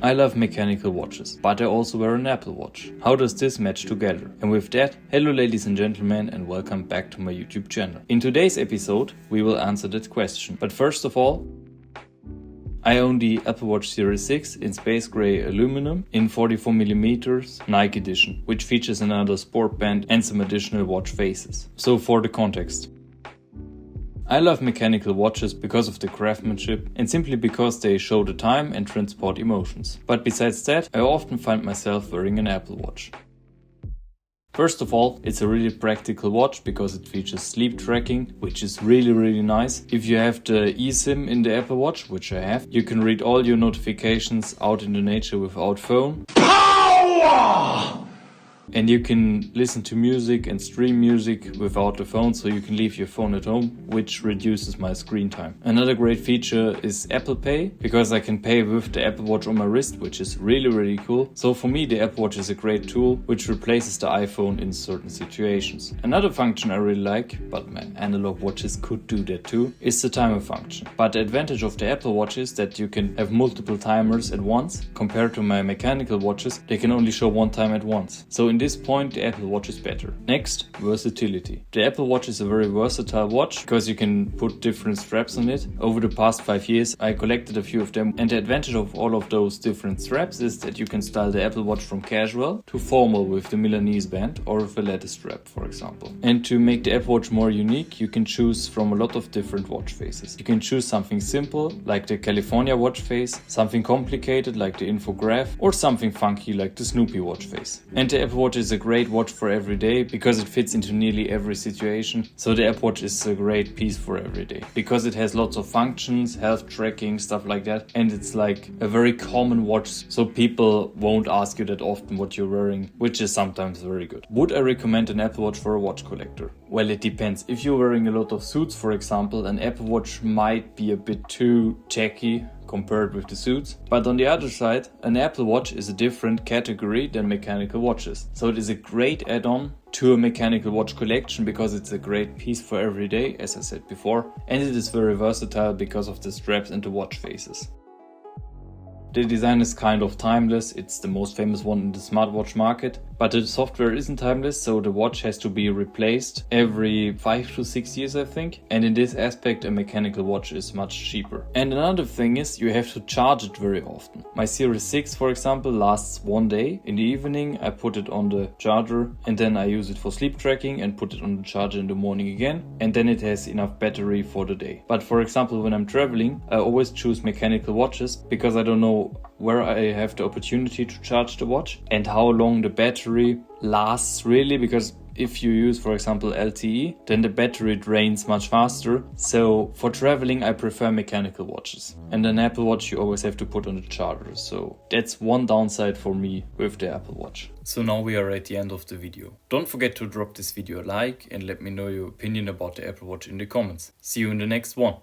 I love mechanical watches, but I also wear an Apple Watch. How does this match together? And with that, hello ladies and gentlemen and welcome back to my YouTube channel. In today's episode, we will answer that question. But first of all, I own the Apple Watch Series 6 in space gray aluminum in 44mm Nike edition, which features another sport band and some additional watch faces. So for the context. I love mechanical watches because of the craftsmanship and simply because they show the time and transport emotions. But besides that, I often find myself wearing an Apple Watch. First of all, it's a really practical watch because it features sleep tracking, which is really nice. If you have the eSIM in the Apple Watch, which I have, you can read all your notifications out in the nature without phone. Power! And you can listen to music and stream music without the phone, so you can leave your phone at home, which reduces my screen time. Another great feature is Apple Pay, because I can pay with the Apple Watch on my wrist, which is really cool. So for me, the Apple Watch is a great tool, which replaces the iPhone in certain situations. Another function I really like, but my analog watches could do that too, is the timer function. But the advantage of the Apple Watch is that you can have multiple timers at once. Compared to my mechanical watches, they can only show one time at once. So in this point, the Apple Watch is better. Next, versatility. The Apple Watch is a very versatile watch because you can put different straps on it. Over the past 5 years, I collected a few of them, and the advantage of all of those different straps is that you can style the Apple Watch from casual to formal with the Milanese band or with a leather strap, for example. And to make the Apple Watch more unique, you can choose from a lot of different watch faces. You can choose something simple, like the California watch face, something complicated, like the Infograph, or something funky, like the Snoopy watch face. And the Apple Watch is a great watch for every day because it fits into nearly every situation. So the Apple Watch is a great piece for every day because it has lots of functions, health tracking, stuff like that. And it's like a very common watch, so people won't ask you that often what you're wearing, which is sometimes very good. Would I recommend an Apple Watch for a watch collector? Well, it depends. If you're wearing a lot of suits, for example, an Apple Watch might be a bit too tacky compared with the suits. But on the other side, an Apple Watch is a different category than mechanical watches. So it is a great add-on to a mechanical watch collection because it's a great piece for every day, as I said before, and it is very versatile because of the straps and the watch faces. The design is kind of timeless, it's the most famous one in the smartwatch market, but the software isn't timeless, so the watch has to be replaced every 5 to 6 years, I think. And in this aspect, a mechanical watch is much cheaper. And another thing is, you have to charge it very often. My Series 6, for example, lasts 1 day. In the evening, I put it on the charger, and then I use it for sleep tracking and put it on the charger in the morning again. And then it has enough battery for the day. But for example, when I'm traveling, I always choose mechanical watches because I don't know where I have the opportunity to charge the watch and how long the battery lasts really, because if you use, for example, LTE, then the battery drains much faster. So for traveling, I prefer mechanical watches. And an Apple Watch you always have to put on the charger. So that's one downside for me with the Apple Watch. So now we are at the end of the video. Don't forget to drop this video a like and let me know your opinion about the Apple Watch in the comments. See you in the next one.